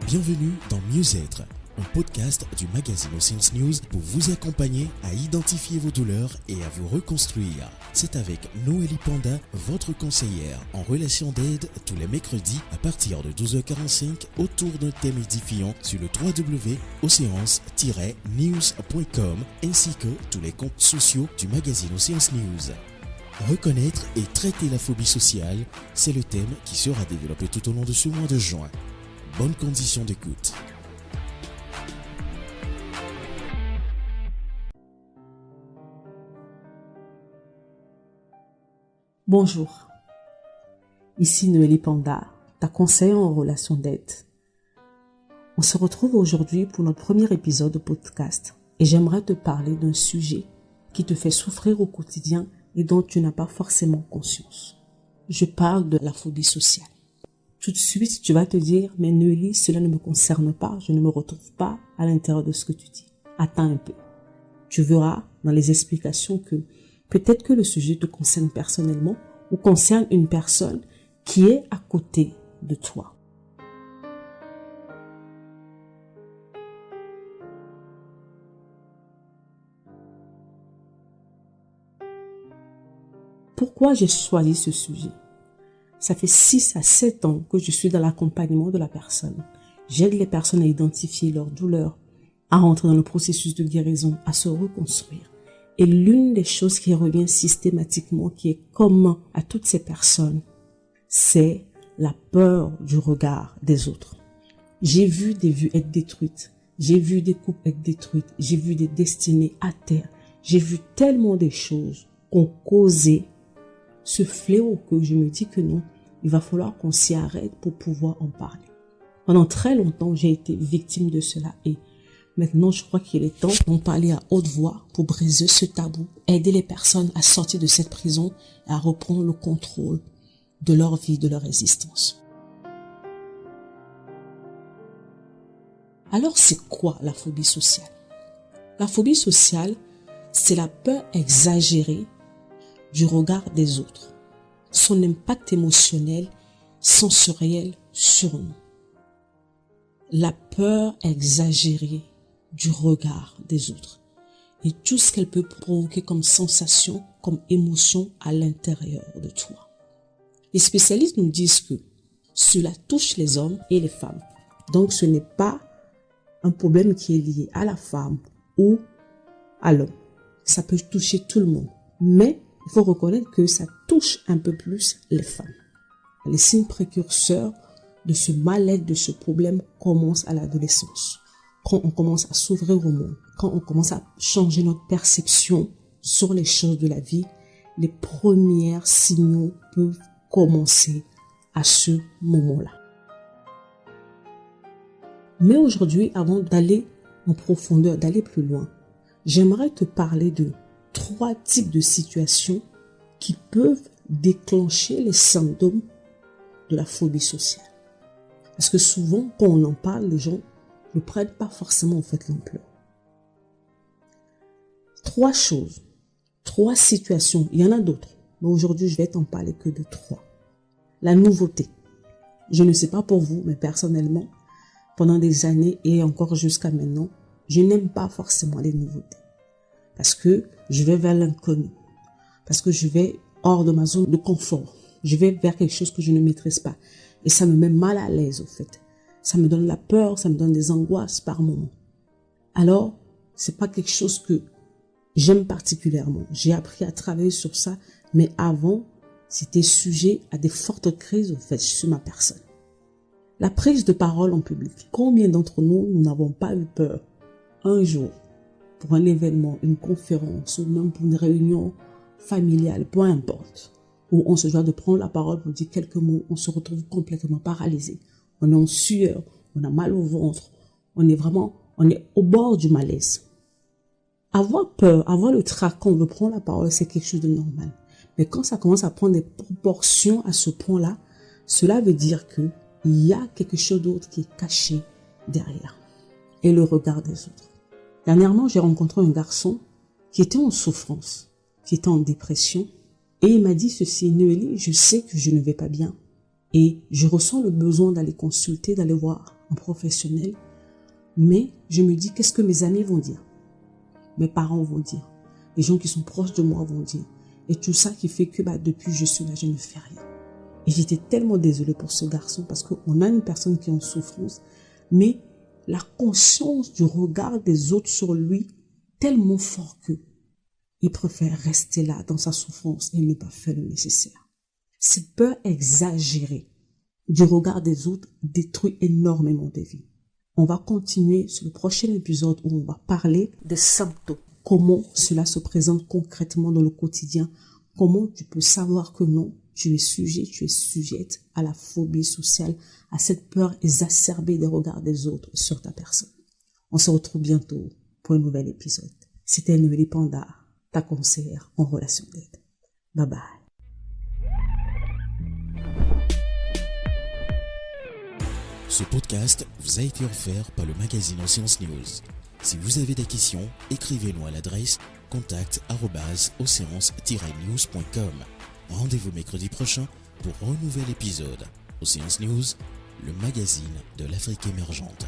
Bienvenue dans Mieux-être, un podcast du magazine Science News pour vous accompagner à identifier vos douleurs et à vous reconstruire. C'est avec Noélie Panda, votre conseillère en relation d'aide, tous les mercredis à partir de 12h45 autour d'un thème édifiant sur le www.océance-news.com ainsi que tous les comptes sociaux du magazine Science News. Reconnaître et traiter la phobie sociale, c'est le thème qui sera développé tout au long de ce mois de juin. Bonnes conditions d'écoute. Bonjour, ici Noélie Panda, ta conseillère en relation d'aide. On se retrouve aujourd'hui pour notre premier épisode de podcast et j'aimerais te parler d'un sujet qui te fait souffrir au quotidien et dont tu n'as pas forcément conscience. Je parle de la phobie sociale. Tout de suite, tu vas te dire, mais Noélie, cela ne me concerne pas, je ne me retrouve pas à l'intérieur de ce que tu dis. Attends un peu. Tu verras dans les explications que peut-être que le sujet te concerne personnellement ou concerne une personne qui est à côté de toi. Pourquoi j'ai choisi ce sujet? Ça fait 6 à 7 ans que je suis dans l'accompagnement de la personne. J'aide les personnes à identifier leurs douleurs, à rentrer dans le processus de guérison, à se reconstruire. Et l'une des choses qui revient systématiquement, qui est commun à toutes ces personnes, c'est la peur du regard des autres. J'ai vu des vies être détruites. J'ai vu des couples être détruites. J'ai vu des destinées à terre. J'ai vu tellement de choses qu'ont causé ce fléau que je me dis que non, il va falloir qu'on s'y arrête pour pouvoir en parler. Pendant très longtemps, j'ai été victime de cela et maintenant, je crois qu'il est temps d'en parler à haute voix pour briser ce tabou, aider les personnes à sortir de cette prison et à reprendre le contrôle de leur vie, de leur existence. Alors, c'est quoi la phobie sociale? La phobie sociale, c'est la peur exagérée du regard des autres, son impact émotionnel, sensoriel sur nous. La peur exagérée du regard des autres et tout ce qu'elle peut provoquer comme sensation, comme émotion à l'intérieur de toi. Les spécialistes nous disent que cela touche les hommes et les femmes. Donc ce n'est pas un problème qui est lié à la femme ou à l'homme. Ça peut toucher tout le monde. Mais il faut reconnaître que ça touche un peu plus les femmes. Les signes précurseurs de ce mal-être, de ce problème commencent à l'adolescence. Quand on commence à s'ouvrir au monde, quand on commence à changer notre perception sur les choses de la vie, les premiers signaux peuvent commencer à ce moment-là. Mais aujourd'hui, avant d'aller en profondeur, d'aller plus loin, j'aimerais te parler de 3 types de situations qui peuvent déclencher les symptômes de la phobie sociale. Parce que souvent, quand on en parle, les gens ne prennent pas forcément en fait l'ampleur. 3 choses, 3 situations, il y en a d'autres, mais aujourd'hui je vais t'en parler que de 3. La nouveauté. Je ne sais pas pour vous, mais personnellement, pendant des années et encore jusqu'à maintenant, je n'aime pas forcément les nouveautés. Parce que je vais vers l'inconnu. Parce que je vais hors de ma zone de confort. Je vais vers quelque chose que je ne maîtrise pas. Et ça me met mal à l'aise, au fait. Ça me donne la peur, ça me donne des angoisses par moments. Alors, c'est pas quelque chose que j'aime particulièrement. J'ai appris à travailler sur ça, mais avant, c'était sujet à des fortes crises, au fait, sur ma personne. La prise de parole en public. Combien d'entre nous n'avons pas eu peur un jour pour un événement, une conférence ou même pour une réunion familiale, peu importe, où on se doit de prendre la parole pour dire quelques mots, on se retrouve complètement paralysé. On est en sueur, on a mal au ventre, on est au bord du malaise. Avoir peur, avoir le trac quand on veut prendre la parole, c'est quelque chose de normal. Mais quand ça commence à prendre des proportions à ce point-là, cela veut dire que il y a quelque chose d'autre qui est caché derrière. Et le regard des autres. Dernièrement, j'ai rencontré un garçon qui était en souffrance, qui était en dépression. Et il m'a dit ceci: Noélie, je sais que je ne vais pas bien. Et je ressens le besoin d'aller consulter, d'aller voir en professionnel, mais je me dis qu'est-ce que mes amis vont dire, mes parents vont dire, les gens qui sont proches de moi vont dire. Et tout ça qui fait que depuis je suis là, je ne fais rien. Et j'étais tellement désolée pour ce garçon parce qu'on a une personne qui est en souffrance, mais la conscience du regard des autres sur lui tellement fort que il préfère rester là dans sa souffrance et ne pas faire le nécessaire. Cette peur exagérée du regard des autres détruit énormément des vies. On va continuer sur le prochain épisode où on va parler des symptômes. Comment cela se présente concrètement dans le quotidien. Comment tu peux savoir que non, tu es sujet, tu es sujette à la phobie sociale, à cette peur exacerbée des regards des autres sur ta personne. On se retrouve bientôt pour un nouvel épisode. C'était Noélie Panda, ta conseillère en relation d'aide. Bye bye. Ce podcast vous a été offert par le magazine Océance News. Si vous avez des questions, écrivez-nous à l'adresse contact@oceance-news.com. Rendez-vous mercredi prochain pour un nouvel épisode. Océance News, le magazine de l'Afrique émergente.